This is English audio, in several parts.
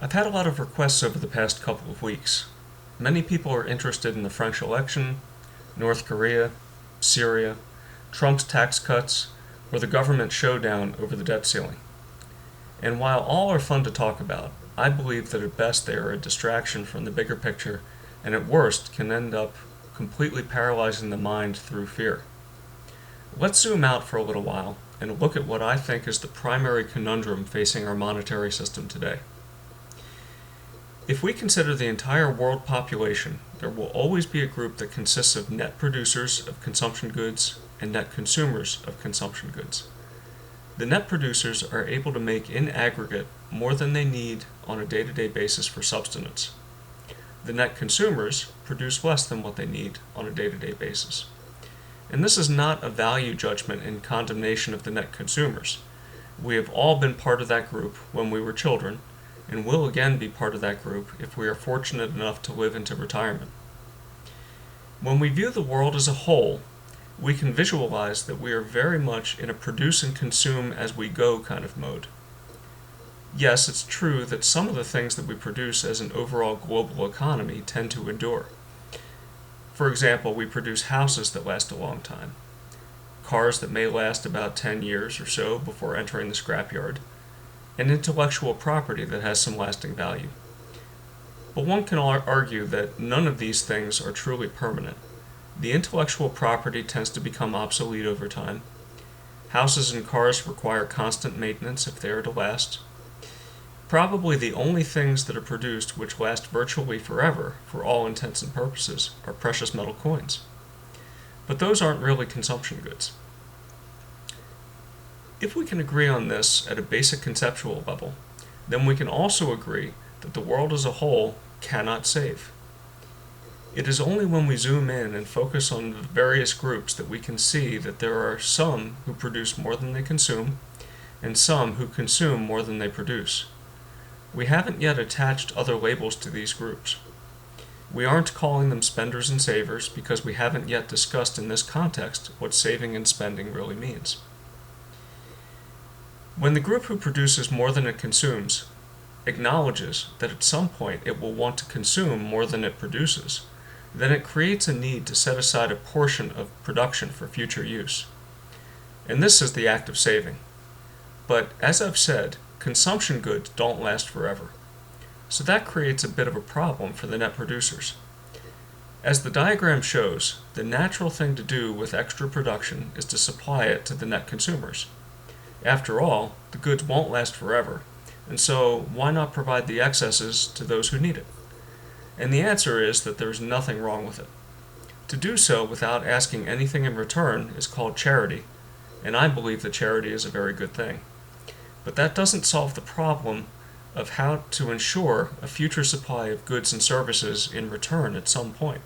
I've had a lot of requests over the past couple of weeks. Many people are interested in the French election, North Korea, Syria, Trump's tax cuts, or the government showdown over the debt ceiling. And while all are fun to talk about, I believe that at best they are a distraction from the bigger picture, and at worst can end up completely paralyzing the mind through fear. Let's zoom out for a little while and look at what I think is the primary conundrum facing our monetary system today. If we consider the entire world population, there will always be a group that consists of net producers of consumption goods and net consumers of consumption goods. The net producers are able to make in aggregate more than they need on a day-to-day basis for subsistence. The net consumers produce less than what they need on a day-to-day basis. And this is not a value judgment in condemnation of the net consumers. We have all been part of that group when we were children, and will again be part of that group if we are fortunate enough to live into retirement. When we view the world as a whole, we can visualize that we are very much in a produce and consume as we go kind of mode. Yes, it's true that some of the things that we produce as an overall global economy tend to endure. For example, we produce houses that last a long time, cars that may last about 10 years or so before entering the scrapyard, and intellectual property that has some lasting value. But one can argue that none of these things are truly permanent. The intellectual property tends to become obsolete over time. Houses and cars require constant maintenance if they are to last. Probably the only things that are produced which last virtually forever, for all intents and purposes, are precious metal coins. But those aren't really consumption goods. If we can agree on this at a basic conceptual level, then we can also agree that the world as a whole cannot save. It is only when we zoom in and focus on the various groups that we can see that there are some who produce more than they consume, and some who consume more than they produce. We haven't yet attached other labels to these groups. We aren't calling them spenders and savers because we haven't yet discussed in this context what saving and spending really means. When the group who produces more than it consumes acknowledges that at some point it will want to consume more than it produces, then it creates a need to set aside a portion of production for future use. And this is the act of saving. But as I've said, consumption goods don't last forever. So that creates a bit of a problem for the net producers. As the diagram shows, the natural thing to do with extra production is to supply it to the net consumers. After all, the goods won't last forever, and so why not provide the excesses to those who need it? And the answer is that there's nothing wrong with it. To do so without asking anything in return is called charity, and I believe that charity is a very good thing. But that doesn't solve the problem of how to ensure a future supply of goods and services in return at some point.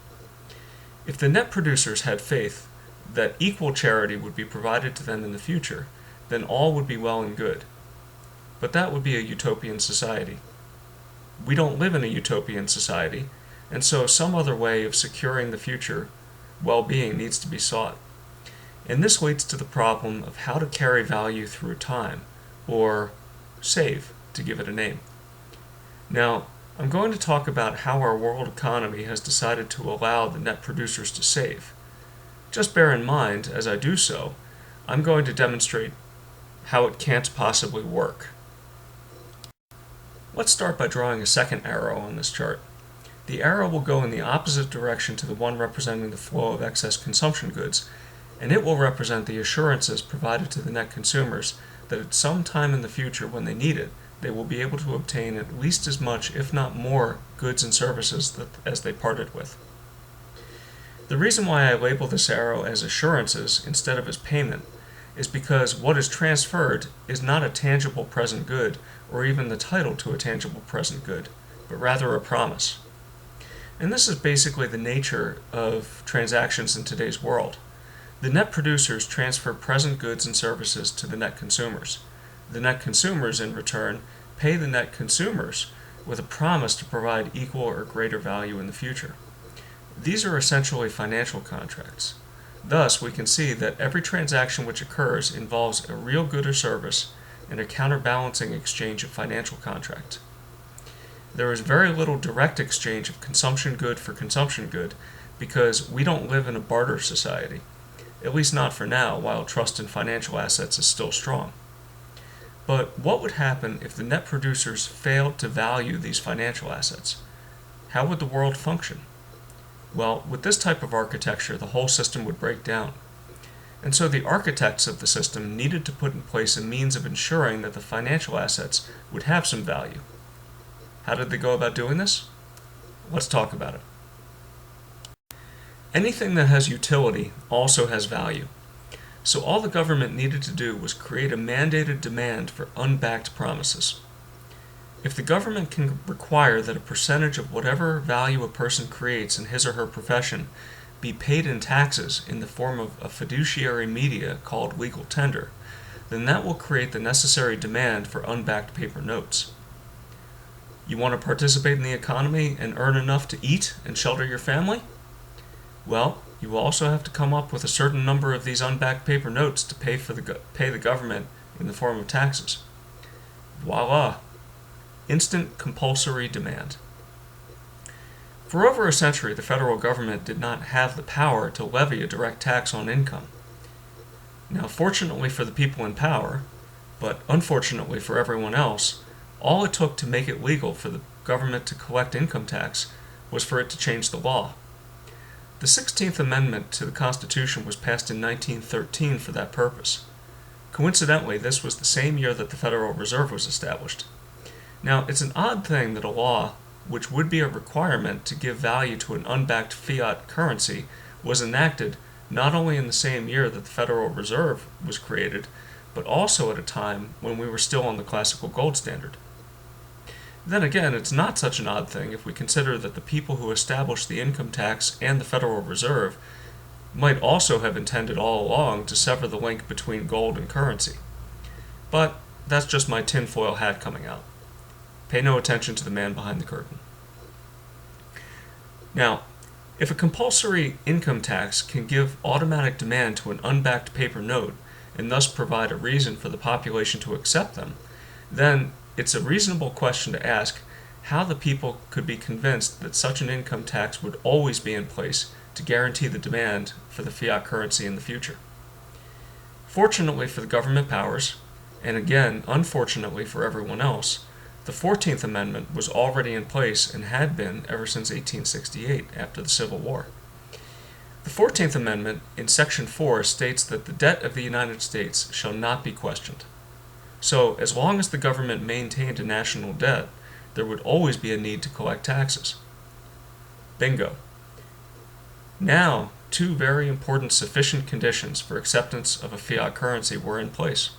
If the net producers had faith that equal charity would be provided to them in the future, then all would be well and good. But that would be a utopian society. We don't live in a utopian society, and so some other way of securing the future well-being needs to be sought. And this leads to the problem of how to carry value through time, or save, to give it a name. Now, I'm going to talk about how our world economy has decided to allow the net producers to save. Just bear in mind, as I do so, I'm going to demonstrate how it can't possibly work. Let's start by drawing a second arrow on this chart. The arrow will go in the opposite direction to the one representing the flow of excess consumption goods, and it will represent the assurances provided to the net consumers that at some time in the future when they need it, they will be able to obtain at least as much, if not more, goods and services as they parted with. The reason why I label this arrow as assurances instead of as payment is because what is transferred is not a tangible present good or even the title to a tangible present good, but rather a promise. And this is basically the nature of transactions in today's world. The net producers transfer present goods and services to the net consumers. The net consumers, in return, pay the net consumers with a promise to provide equal or greater value in the future. These are essentially financial contracts. Thus, we can see that every transaction which occurs involves a real good or service and a counterbalancing exchange of financial contract. there is very little direct exchange of consumption good for consumption good because we don't live in a barter society, at least not for now, while trust in financial assets is still strong. But what would happen if the net producers failed to value these financial assets? How would the world function? Well, with this type of architecture, the whole system would break down. And so the architects of the system needed to put in place a means of ensuring that the financial assets would have some value. How did they go about doing this? Let's talk about it. Anything that has utility also has value. So all the government needed to do was create a mandated demand for unbacked promises. If the government can require that a percentage of whatever value a person creates in his or her profession be paid in taxes in the form of a fiduciary media called legal tender, then that will create the necessary demand for unbacked paper notes. You want to participate in the economy and earn enough to eat and shelter your family? Well, you will also have to come up with a certain number of these unbacked paper notes to pay the government in the form of taxes. Voila! Instant compulsory demand. For over a century, the federal government did not have the power to levy a direct tax on income. Now, fortunately for the people in power, but unfortunately for everyone else, all it took to make it legal for the government to collect income tax was for it to change the law. The 16th Amendment to the Constitution was passed in 1913 for that purpose. Coincidentally, this was the same year that the Federal Reserve was established. Now, it's an odd thing that a law, which would be a requirement to give value to an unbacked fiat currency, was enacted not only in the same year that the Federal Reserve was created, but also at a time when we were still on the classical gold standard. Then again, it's not such an odd thing if we consider that the people who established the income tax and the Federal Reserve might also have intended all along to sever the link between gold and currency. But that's just my tinfoil hat coming out. Pay no attention to the man behind the curtain. Now, if a compulsory income tax can give automatic demand to an unbacked paper note and thus provide a reason for the population to accept them, then it's a reasonable question to ask how the people could be convinced that such an income tax would always be in place to guarantee the demand for the fiat currency in the future. Fortunately for the government powers, and again, unfortunately for everyone else, the 14th Amendment was already in place and had been ever since 1868, after the Civil War. The 14th Amendment, in Section 4, states that the debt of the United States shall not be questioned. So, as long as the government maintained a national debt, there would always be a need to collect taxes. Bingo. Now, two very important sufficient conditions for acceptance of a fiat currency were in place.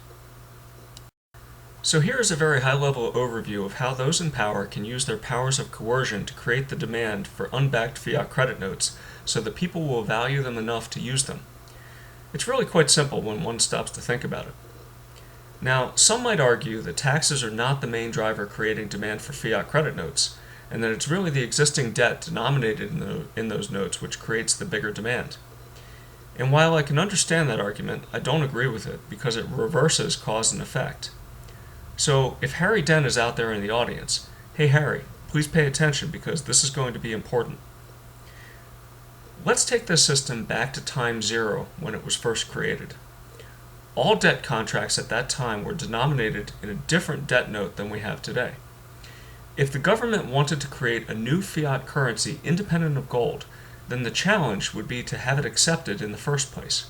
So here is a very high-level overview of how those in power can use their powers of coercion to create the demand for unbacked fiat credit notes so that people will value them enough to use them. It's really quite simple when one stops to think about it. Now, some might argue that taxes are not the main driver creating demand for fiat credit notes, and that it's really the existing debt denominated in those notes which creates the bigger demand. And while I can understand that argument, I don't agree with it because it reverses cause and effect. So, if Harry Dent is out there in the audience, hey Harry, please pay attention because this is going to be important. Let's take this system back to time zero when it was first created. All debt contracts at that time were denominated in a different debt note than we have today. If the government wanted to create a new fiat currency independent of gold, then the challenge would be to have it accepted in the first place.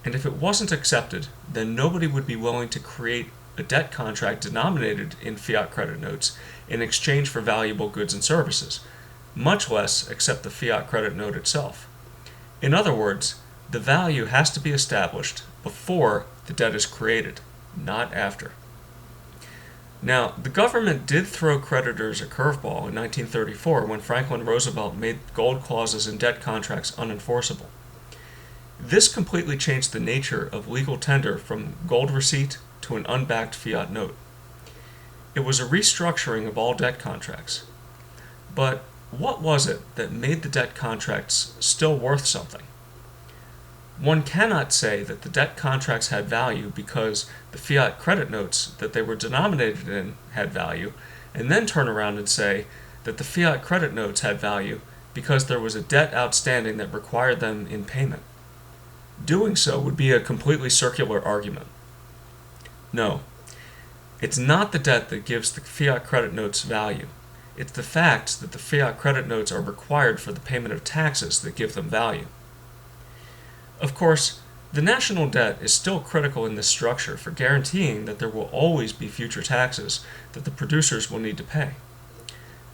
And if it wasn't accepted, then nobody would be willing to create a debt contract denominated in fiat credit notes in exchange for valuable goods and services, much less accept the fiat credit note itself. In other words, the value has to be established before the debt is created, not after. Now, the government did throw creditors a curveball in 1934 when Franklin Roosevelt made gold clauses in debt contracts unenforceable. This completely changed the nature of legal tender from gold receipt to an unbacked fiat note. It was a restructuring of all debt contracts. But what was it that made the debt contracts still worth something? One cannot say that the debt contracts had value because the fiat credit notes that they were denominated in had value, and then turn around and say that the fiat credit notes had value because there was a debt outstanding that required them in payment. Doing so would be a completely circular argument. No, it's not the debt that gives the fiat credit notes value. It's the fact that the fiat credit notes are required for the payment of taxes that give them value. Of course, the national debt is still critical in this structure for guaranteeing that there will always be future taxes that the producers will need to pay.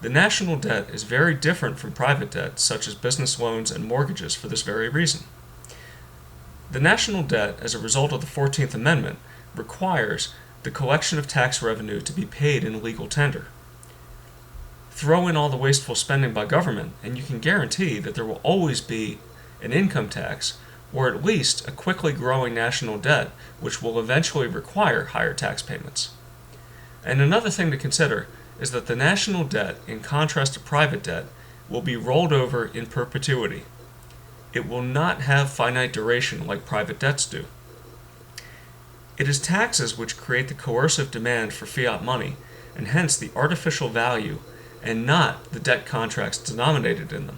The national debt is very different from private debt, such as business loans and mortgages, for this very reason. The national debt, as a result of the 14th Amendment, requires the collection of tax revenue to be paid in legal tender. Throw in all the wasteful spending by government, and you can guarantee that there will always be an income tax, or at least a quickly growing national debt, which will eventually require higher tax payments. And another thing to consider is that the national debt, in contrast to private debt, will be rolled over in perpetuity. It will not have finite duration like private debts do. It is taxes which create the coercive demand for fiat money, and hence the artificial value, and not the debt contracts denominated in them.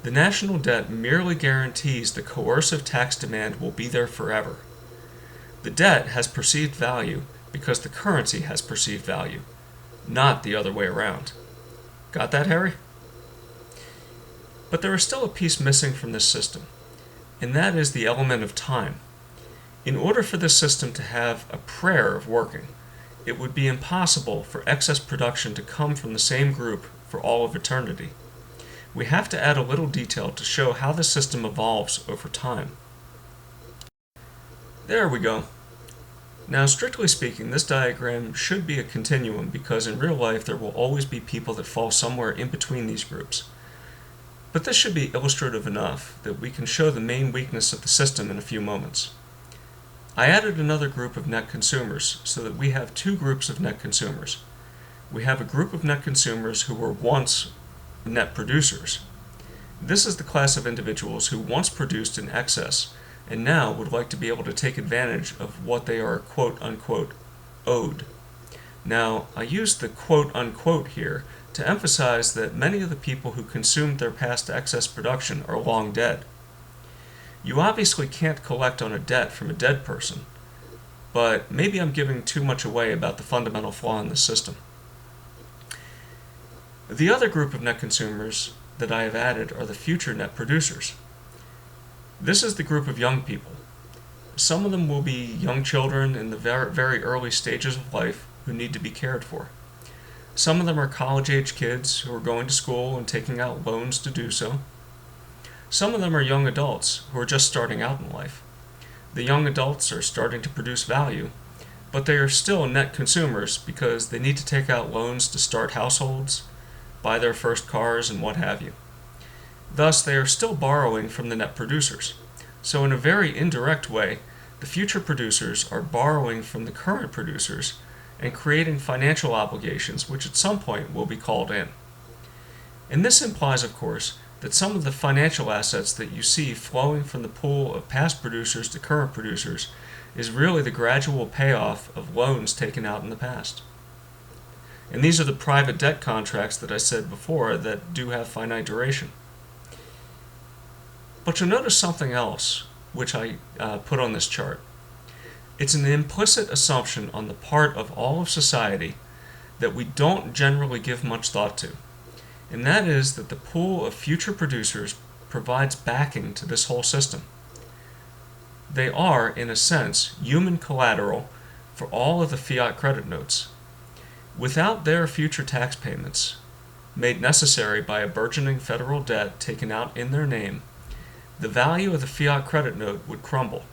The national debt merely guarantees the coercive tax demand will be there forever. The debt has perceived value because the currency has perceived value, not the other way around. Got that, Harry? But there is still a piece missing from this system, and that is the element of time. In order for this system to have a prayer of working, it would be impossible for excess production to come from the same group for all of eternity. We have to add a little detail to show how the system evolves over time. There we go. Now, strictly speaking, this diagram should be a continuum because in real life there will always be people that fall somewhere in between these groups. But this should be illustrative enough that we can show the main weakness of the system in a few moments. I added another group of net consumers so that we have two groups of net consumers. We have a group of net consumers who were once net producers. This is the class of individuals who once produced in excess and now would like to be able to take advantage of what they are quote-unquote owed. Now, I use the quote-unquote here to emphasize that many of the people who consumed their past excess production are long dead. You obviously can't collect on a debt from a dead person, but maybe I'm giving too much away about the fundamental flaw in the system. The other group of net consumers that I have added are the future net producers. This is the group of young people. Some of them will be young children in the very early stages of life who need to be cared for. Some of them are college-age kids who are going to school and taking out loans to do so. Some of them are young adults who are just starting out in life. The young adults are starting to produce value, but they are still net consumers because they need to take out loans to start households, buy their first cars, and what have you. Thus, they are still borrowing from the net producers. So in a very indirect way, the future producers are borrowing from the current producers and creating financial obligations which at some point will be called in. And this implies, of course, that some of the financial assets that you see flowing from the pool of past producers to current producers is really the gradual payoff of loans taken out in the past. And these are the private debt contracts that I said before that do have finite duration. But you'll notice something else which I put on this chart. It's an implicit assumption on the part of all of society that we don't generally give much thought to, and that is that the pool of future producers provides backing to this whole system. They are, in a sense, human collateral for all of the fiat credit notes. Without their future tax payments, made necessary by a burgeoning federal debt taken out in their name, the value of the fiat credit note would crumble.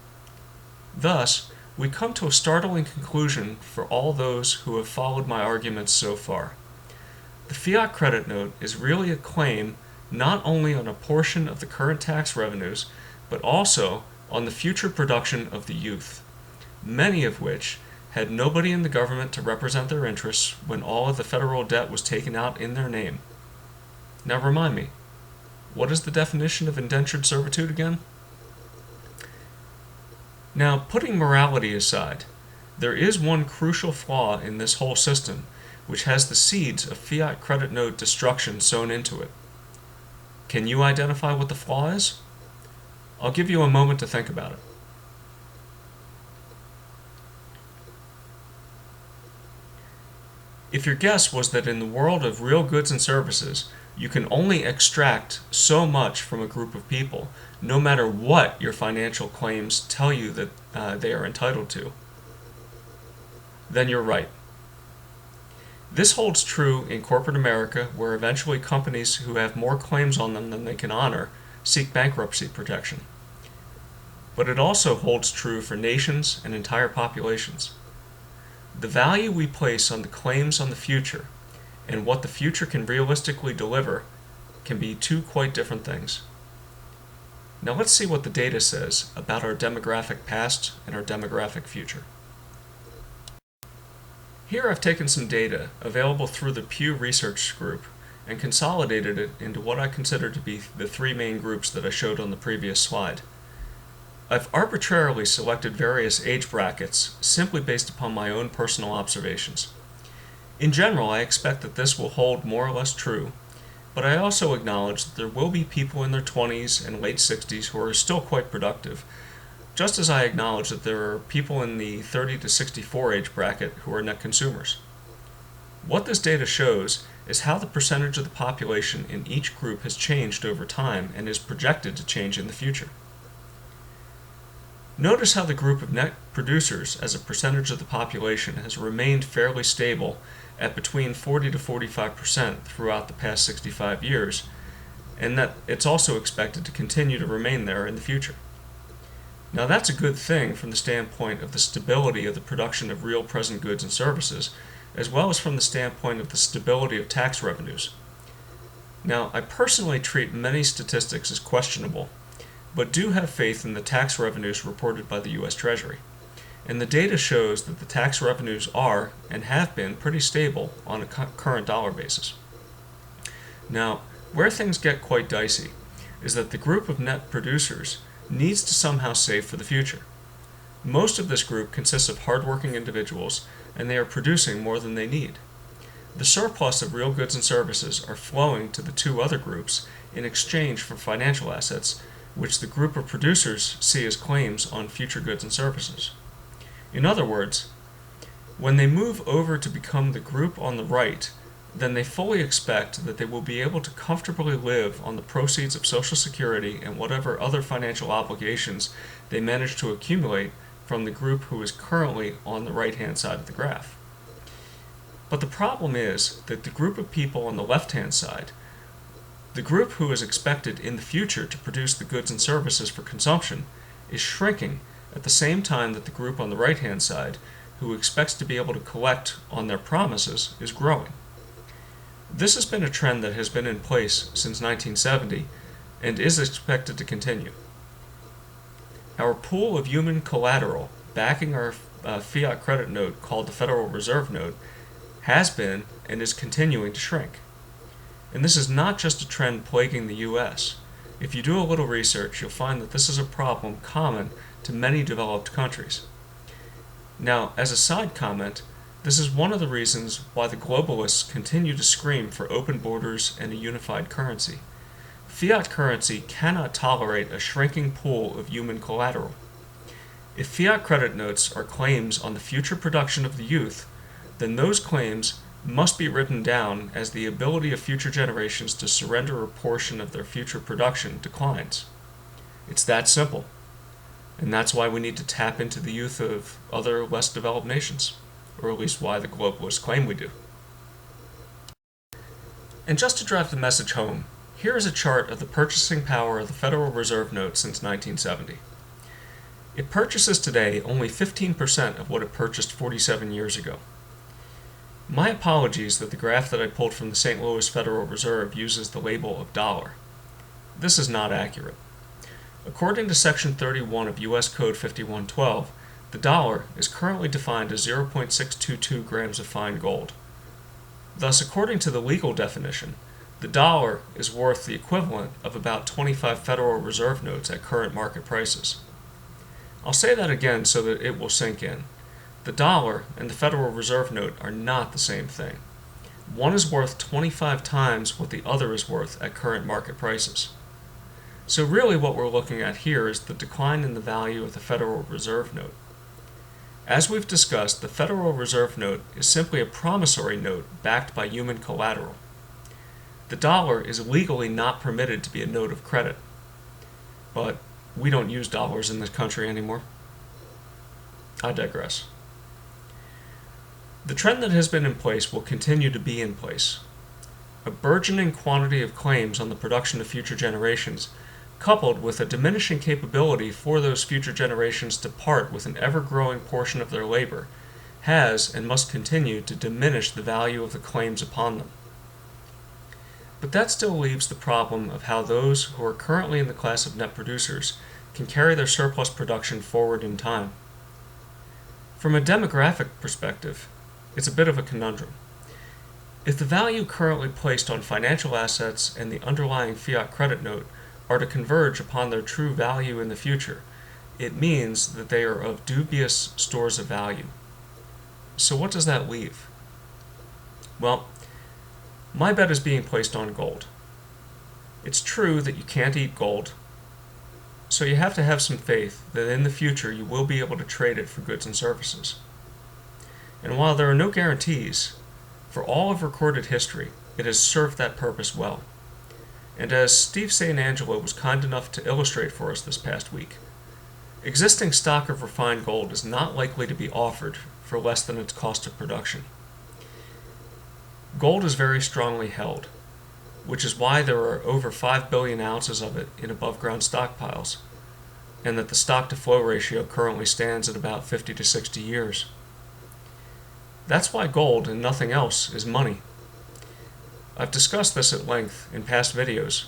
Thus, we come to a startling conclusion for all those who have followed my arguments so far. The fiat credit note is really a claim not only on a portion of the current tax revenues, but also on the future production of the youth, many of which had nobody in the government to represent their interests when all of the federal debt was taken out in their name. Now remind me, what is the definition of indentured servitude again? Now, putting morality aside, there is one crucial flaw in this whole system, which has the seeds of fiat credit note destruction sown into it. Can you identify what the flaw is? I'll give you a moment to think about it. If your guess was that in the world of real goods and services, you can only extract so much from a group of people, no matter what your financial claims tell you that they are entitled to, then you're right. This holds true in corporate America, where eventually companies who have more claims on them than they can honor seek bankruptcy protection. But it also holds true for nations and entire populations. The value we place on the claims on the future and what the future can realistically deliver can be two quite different things. Now let's see what the data says about our demographic past and our demographic future. Here I've taken some data available through the Pew Research Group and consolidated it into what I consider to be the three main groups that I showed on the previous slide. I've arbitrarily selected various age brackets simply based upon my own personal observations. In general, I expect that this will hold more or less true, but I also acknowledge that there will be people in their 20s and late 60s who are still quite productive, just as I acknowledge that there are people in the 30 to 64 age bracket who are net consumers. What this data shows is how the percentage of the population in each group has changed over time and is projected to change in the future. Notice how the group of net producers as a percentage of the population has remained fairly stable at between 40 to 45% throughout the past 65 years, and that it's also expected to continue to remain there in the future. Now that's a good thing from the standpoint of the stability of the production of real present goods and services, as well as from the standpoint of the stability of tax revenues. Now, I personally treat many statistics as questionable, but do have faith in the tax revenues reported by the U.S. Treasury. And the data shows that the tax revenues are, and have been, pretty stable on a current dollar basis. Now, where things get quite dicey is that the group of net producers needs to somehow save for the future. Most of this group consists of hardworking individuals, and they are producing more than they need. The surplus of real goods and services are flowing to the two other groups in exchange for financial assets, which the group of producers see as claims on future goods and services. In other words, when they move over to become the group on the right, then they fully expect that they will be able to comfortably live on the proceeds of Social Security and whatever other financial obligations they manage to accumulate from the group who is currently on the right-hand side of the graph. But the problem is that the group of people on the left-hand side, the group who is expected in the future to produce the goods and services for consumption, is shrinking at the same time that the group on the right-hand side, who expects to be able to collect on their promises, is growing. This has been a trend that has been in place since 1970 and is expected to continue. Our pool of human collateral backing our fiat credit note, called the Federal Reserve Note, has been and is continuing to shrink. And this is not just a trend plaguing the U.S. If you do a little research, you'll find that this is a problem common to many developed countries. Now, as a side comment, this is one of the reasons why the globalists continue to scream for open borders and a unified currency. Fiat currency cannot tolerate a shrinking pool of human collateral. If fiat credit notes are claims on the future production of the youth, then those claims must be written down as the ability of future generations to surrender a portion of their future production declines. It's that simple. And that's why we need to tap into the youth of other less developed nations, or at least why the globalists claim we do. And just to drive the message home, here is a chart of the purchasing power of the Federal Reserve Note since 1970. It purchases today only 15% of what it purchased 47 years ago. My apologies that the graph that I pulled from the St. Louis Federal Reserve uses the label of dollar. This is not accurate. According to Section 31 of U.S. Code 5112, the dollar is currently defined as 0.622 grams of fine gold. Thus, according to the legal definition, the dollar is worth the equivalent of about 25 Federal Reserve notes at current market prices. I'll say that again so that it will sink in. The dollar and the Federal Reserve note are not the same thing. One is worth 25 times what the other is worth at current market prices. So really what we're looking at here is the decline in the value of the Federal Reserve note. As we've discussed, the Federal Reserve note is simply a promissory note backed by human collateral. The dollar is legally not permitted to be a note of credit, but we don't use dollars in this country anymore. I digress. The trend that has been in place will continue to be in place. A burgeoning quantity of claims on the production of future generations, coupled with a diminishing capability for those future generations to part with an ever-growing portion of their labor, has and must continue to diminish the value of the claims upon them. But that still leaves the problem of how those who are currently in the class of net producers can carry their surplus production forward in time. From a demographic perspective, it's a bit of a conundrum. If the value currently placed on financial assets and the underlying fiat credit note are to converge upon their true value in the future, it means that they are of dubious stores of value. So what does that leave? Well, my bet is being placed on gold. It's true that you can't eat gold, so you have to have some faith that in the future you will be able to trade it for goods and services. And while there are no guarantees, for all of recorded history, it has served that purpose well. And as Steve St. Angelo was kind enough to illustrate for us this past week, existing stock of refined gold is not likely to be offered for less than its cost of production. Gold is very strongly held, which is why there are over 5 billion ounces of it in above-ground stockpiles, and that the stock-to-flow ratio currently stands at about 50 to 60 years. That's why gold and nothing else is money. I've discussed this at length in past videos,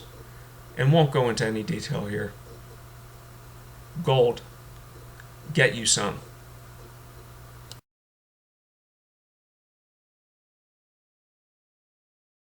and won't go into any detail here. Gold, get you some.